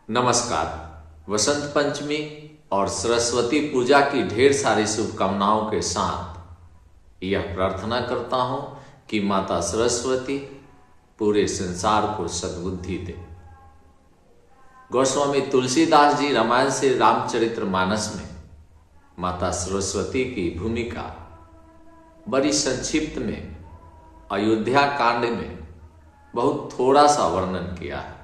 नमस्कार। वसंत पंचमी और सरस्वती पूजा की ढेर सारी शुभकामनाओं के साथ यह प्रार्थना करता हूं कि माता सरस्वती पूरे संसार को सद्बुद्धि दे। गोस्वामी तुलसीदास जी रामायण से रामचरितमानस में माता सरस्वती की भूमिका बड़ी संक्षिप्त में अयोध्या कांड में बहुत थोड़ा सा वर्णन किया है,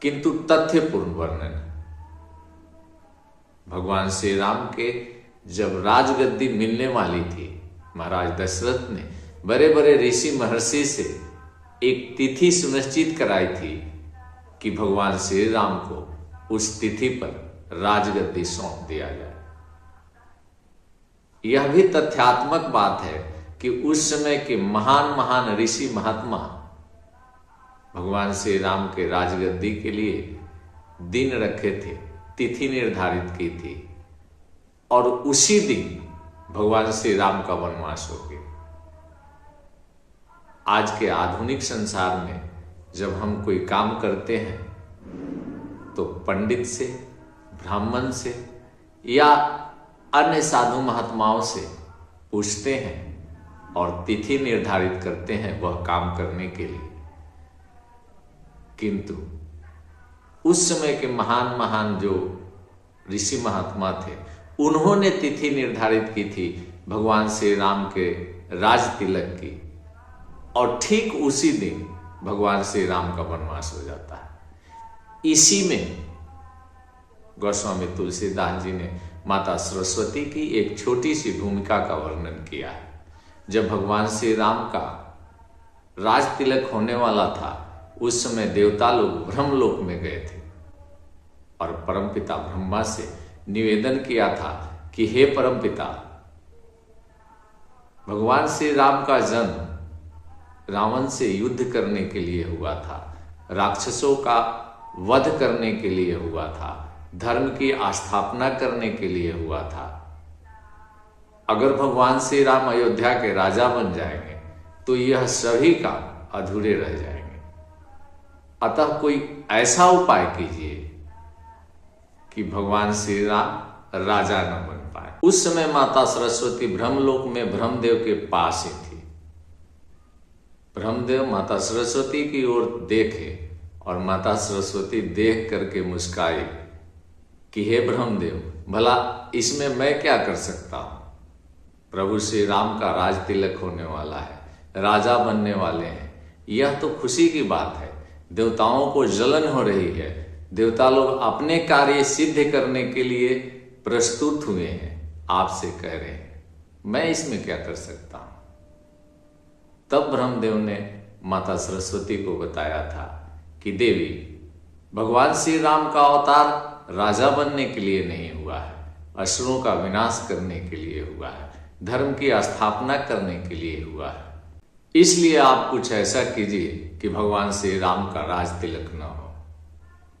किंतु तथ्यपूर्ण वर्णन है। भगवान श्री राम के जब राजगद्दी मिलने वाली थी, महाराज दशरथ ने बड़े बड़े ऋषि महर्षि से एक तिथि सुनिश्चित कराई थी कि भगवान श्री राम को उस तिथि पर राजगद्दी सौंप दिया जाए। यह भी तथ्यात्मक बात है कि उस समय के महान महान ऋषि महात्मा भगवान श्री राम के राजगद्दी के लिए दिन रखे थे, तिथि निर्धारित की थी, और उसी दिन भगवान श्री राम का वनवास हो गया। आज के आधुनिक संसार में जब हम कोई काम करते हैं तो पंडित से, ब्राह्मण से या अन्य साधु महात्माओं से पूछते हैं और तिथि निर्धारित करते हैं वह काम करने के लिए। किंतु उस समय के महान महान जो ऋषि महात्मा थे, उन्होंने तिथि निर्धारित की थी भगवान श्री राम के राज तिलक की, और ठीक उसी दिन भगवान श्री राम का वनवास हो जाता है। इसी में गोस्वामी तुलसीदास जी ने माता सरस्वती की एक छोटी सी भूमिका का वर्णन किया है। जब भगवान श्री राम का राज तिलक होने वाला था, उस समय देवता लोग ब्रह्मलोक में गए थे और परमपिता ब्रह्मा से निवेदन किया था कि हे परमपिता, भगवान श्री राम का जन्म रावण से युद्ध करने के लिए हुआ था, राक्षसों का वध करने के लिए हुआ था, धर्म की स्थापना करने के लिए हुआ था। अगर भगवान श्री राम अयोध्या के राजा बन जाएंगे तो यह सभी काम अधूरे रह जाएंगे। अतः कोई ऐसा उपाय कीजिए कि भगवान श्री राम राजा न बन पाए। उस समय माता सरस्वती ब्रह्मलोक में ब्रह्मदेव के पास ही थी। ब्रह्मदेव माता सरस्वती की ओर देखे और माता सरस्वती देख करके मुस्काई कि हे ब्रह्मदेव, भला इसमें मैं क्या कर सकता हूं? प्रभु श्री राम का राज तिलक होने वाला है, राजा बनने वाले हैं, यह तो खुशी की बात है। देवताओं को जलन हो रही है, देवता लोग अपने कार्य सिद्ध करने के लिए प्रस्तुत हुए हैं, आपसे कह रहे हैं, मैं इसमें क्या कर सकता हूं? तब ब्रह्मदेव ने माता सरस्वती को बताया था कि देवी, भगवान श्री राम का अवतार राजा बनने के लिए नहीं हुआ है, असुरों का विनाश करने के लिए हुआ है, धर्म की स्थापना करने के लिए हुआ है। इसलिए आप कुछ ऐसा कीजिए कि भगवान श्री राम का राज तिलक न हो।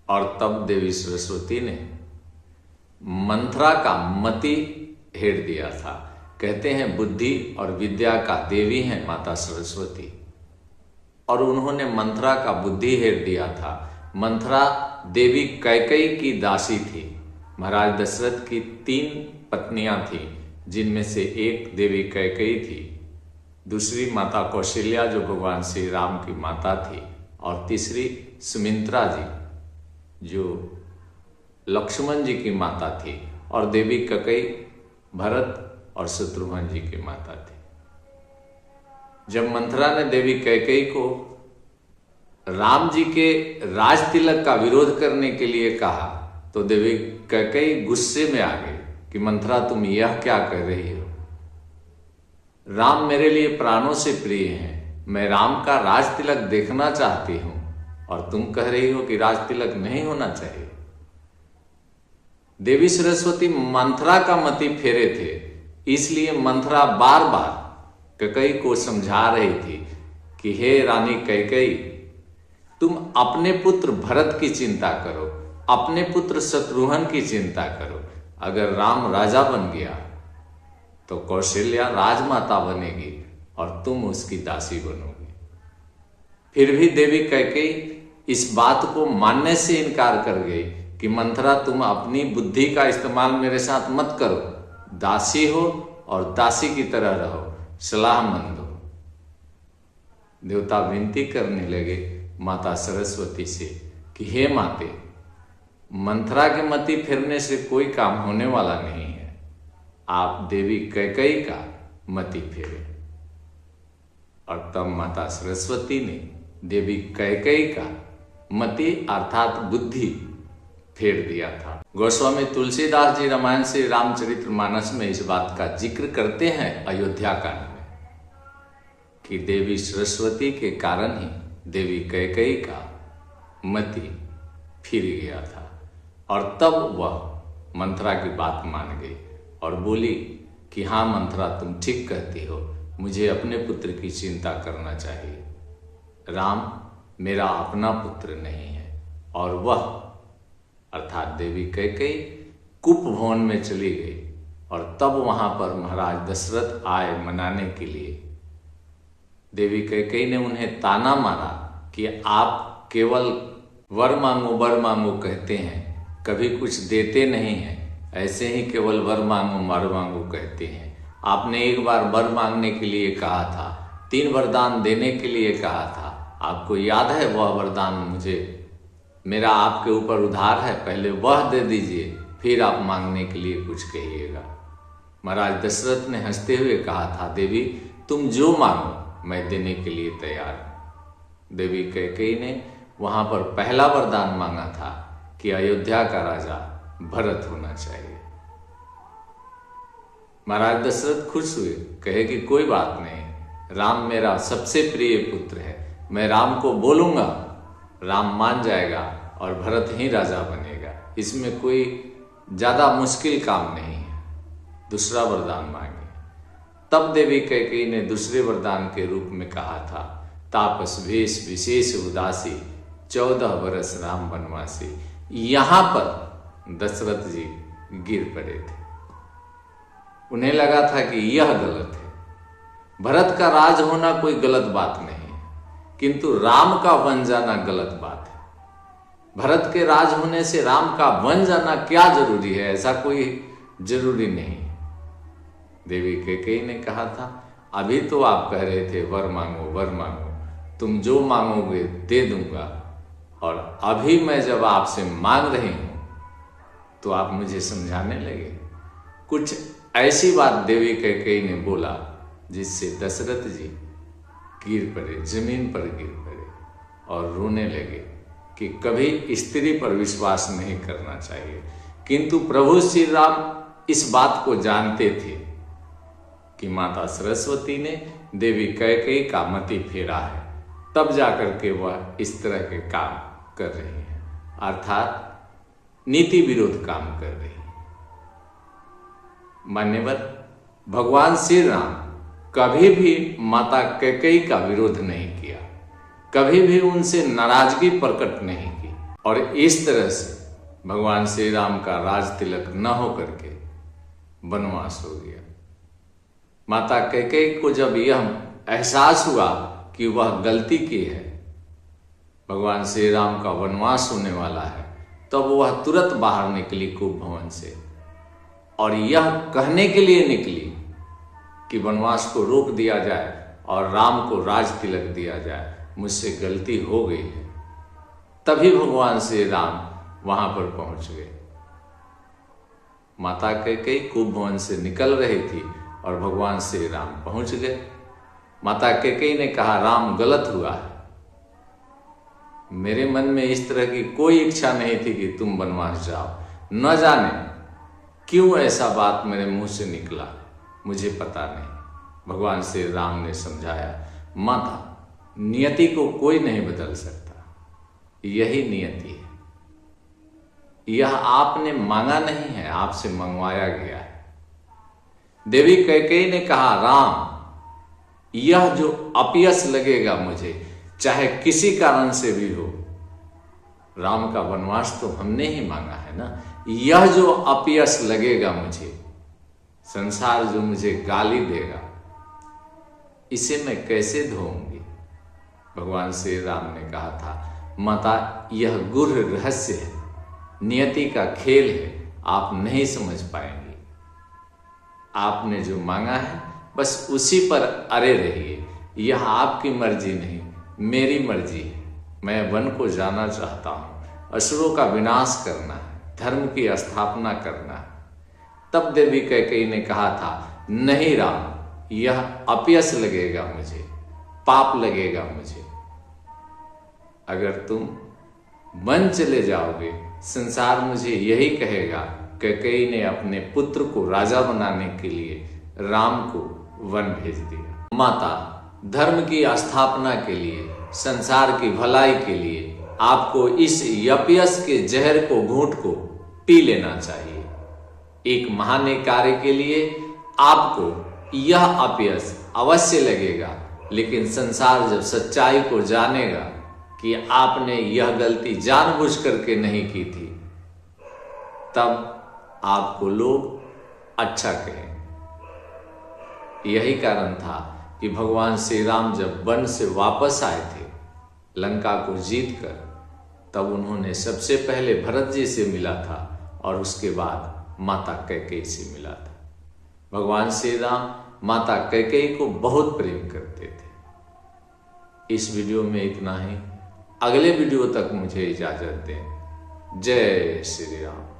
और तब देवी सरस्वती ने मंथरा का मति हेर दिया था। कहते हैं बुद्धि और विद्या का देवी हैं माता सरस्वती, और उन्होंने मंथरा का बुद्धि हेर दिया था। मंथरा देवी कैकेयी की दासी थी। महाराज दशरथ की 3 पत्नियां थीं, जिनमें से एक देवी कैकेयी थी, दूसरी माता कौशल्या जो भगवान श्री राम की माता थी, और तीसरी सुमित्रा जी जो लक्ष्मण जी की माता थी, और देवी कैकेयी भरत और शत्रुघ्न जी की माता थी। जब मंथरा ने देवी कैकेयी को राम जी के राज तिलक का विरोध करने के लिए कहा तो देवी कैकेयी गुस्से में आ गई कि मंथरा, तुम यह क्या कह रही हो? राम मेरे लिए प्राणों से प्रिय हैं, मैं राम का राज तिलक देखना चाहती हूं, और तुम कह रही हो कि राज तिलक नहीं होना चाहिए। देवी सरस्वती मंथरा का मति फेरे थे, इसलिए मंथरा बार बार कैकेयी को समझा रही थी कि हे रानी कैकेयी, तुम अपने पुत्र भरत की चिंता करो, अपने पुत्र शत्रुघ्न की चिंता करो। अगर राम राजा बन गया तो कौशल्या राजमाता बनेगी और तुम उसकी दासी बनोगी। फिर भी देवी कैकेयी इस बात को मानने से इनकार कर गई कि मंथरा तुम अपनी बुद्धि का इस्तेमाल मेरे साथ मत करो, दासी हो और दासी की तरह रहो, सलाहमंद हो। देवता विनती करने लगे माता सरस्वती से कि हे माते, मंथरा के मति फिरने से कोई काम होने वाला नहीं है, आप देवी कैकेयी का मति फेरे। और तब माता सरस्वती ने देवी कैकेयी का मति अर्थात बुद्धि फेर दिया था। गोस्वामी तुलसीदास जी रामायण से रामचरितमानस में इस बात का जिक्र करते हैं अयोध्या कांड में कि देवी सरस्वती के कारण ही देवी कैकेयी का मति फिर गया था और तब वह मंथरा की बात मान गई और बोली कि हाँ मंथरा, तुम ठीक कहती हो, मुझे अपने पुत्र की चिंता करना चाहिए। राम मेरा अपना पुत्र नहीं है। और वह अर्थात देवी कैकेयी कुप भवन में चली गई और तब वहां पर महाराज दशरथ आए मनाने के लिए। देवी कैकेयी ने उन्हें ताना मारा कि आप केवल वर मांगो कहते हैं, कभी कुछ देते नहीं हैं, ऐसे ही केवल वर मांगो कहते हैं। आपने एक बार वर मांगने के लिए कहा था, 3 वरदान देने के लिए कहा था, आपको याद है? वह वरदान मुझे, मेरा आपके ऊपर उधार है, पहले वह दे दीजिए, फिर आप मांगने के लिए कुछ कहिएगा। महाराज दशरथ ने हंसते हुए कहा था, देवी तुम जो मांगो मैं देने के लिए तैयार हूं। देवी कैकेयी ने वहां पर पहला वरदान मांगा था कि अयोध्या का राजा भरत होना चाहिए। महाराज दशरथ खुश हुए, कहे कि कोई बात नहीं, राम मेरा सबसे प्रिय पुत्र है, मैं राम को बोलूंगा, राम मान जाएगा और भरत ही राजा बनेगा, इसमें कोई ज्यादा मुश्किल काम नहीं है। दूसरा वरदान मांगे। तब देवी कैकेयी ने दूसरे वरदान के रूप में कहा था, तापस भेष विशेष उदासी, 14 वर्ष राम वनवासी। यहां पर दशरथ जी गिर पड़े थे। उन्हें लगा था कि यह गलत है, भरत का राज होना कोई गलत बात नहीं है, किंतु राम का वन जाना गलत बात है। भरत के राज होने से राम का वन जाना क्या जरूरी है? ऐसा कोई जरूरी नहीं। देवी कैकेयी ने कहा था, अभी तो आप कह रहे थे वर मांगो, तुम जो मांगोगे दे दूंगा, और अभी मैं जब आपसे मांग रही हूं तो आप मुझे समझाने लगे। कुछ ऐसी बात देवी कैकेयी ने बोला जिससे दशरथ जी गिर पड़े, जमीन पर गिर पड़े और रोने लगे कि कभी स्त्री पर विश्वास नहीं करना चाहिए। किंतु प्रभु श्री राम इस बात को जानते थे कि माता सरस्वती ने देवी कैकेयी का मति फेरा है, तब जाकर के वह इस तरह के काम कर रही है, अर्थात नीति विरोध काम कर रही है। मान्यवर, भगवान श्री राम कभी भी माता कैकेयी का विरोध नहीं किया, कभी भी उनसे नाराजगी प्रकट नहीं की, और इस तरह से भगवान श्री राम का राज तिलक न होकर के वनवास हो गया। माता कैकेयी को जब यह एहसास हुआ कि वह गलती की है, भगवान श्री राम का वनवास होने वाला है, तब वह तुरंत बाहर निकली कुप भवन से और यह कहने के लिए निकली कि वनवास को रोक दिया जाए और राम को राज तिलक दिया जाए, मुझसे गलती हो गई है। तभी भगवान श्री राम वहां पर पहुंच गए। माता कैकेयी कुप भवन से निकल रही थी और भगवान श्री राम पहुंच गए। माता कैकेयी ने कहा, राम गलत हुआ है, मेरे मन में इस तरह की कोई इच्छा नहीं थी कि तुम वनवास जाओ, न जाने क्यों ऐसा बात मेरे मुंह से निकला, मुझे पता नहीं। भगवान श्री राम ने समझाया, माता नियति को कोई नहीं बदल सकता, यही नियति है, यह आपने मांगा नहीं है, आपसे मंगवाया गया है। देवी कैकेयी ने कहा, राम यह जो अपयश लगेगा मुझे, चाहे किसी कारण से भी हो, राम का वनवास तो हमने ही मांगा है ना, यह जो अपयश लगेगा मुझे, संसार जो मुझे गाली देगा, इसे मैं कैसे धोऊंगी? भगवान श्री राम ने कहा था, माता, यह गूढ़ रहस्य है, नियति का खेल है, आप नहीं समझ पाएंगे। आपने जो मांगा है बस उसी पर अड़े रहिए। यह आपकी मर्जी नहीं, मेरी मर्जी है। मैं वन को जाना चाहता हूँ, असुरों का विनाश करना है, धर्म की स्थापना करना है। तब देवी कैकेयी ने कहा था, नहीं राम, यह अपयश लगेगा मुझे, पाप लगेगा मुझे। अगर तुम वन चले जाओगे, संसार मुझे यही कहेगा, कैकेयी ने अपने पुत्र को राजा बनाने के लिए राम को वन भेज दिया। माता, धर्म की स्थापना के लिए, संसार की भलाई के लिए आपको इस अपयश के जहर को घूंट को पी लेना चाहिए। एक महान कार्य के लिए आपको यह अपयश अवश्य लगेगा, लेकिन संसार जब सच्चाई को जानेगा कि आपने यह गलती जानबूझ करके नहीं की थी, तब आपको लोग अच्छा कहें। यही कारण था कि भगवान श्री राम जब वन से वापस आए थे लंका को जीत कर, तब उन्होंने सबसे पहले भरत जी से मिला था और उसके बाद माता कैकेयी से मिला था। भगवान श्री राम माता कैकेयी को बहुत प्रेम करते थे। इस वीडियो में इतना ही। अगले वीडियो तक मुझे इजाजत दें। जय श्री राम।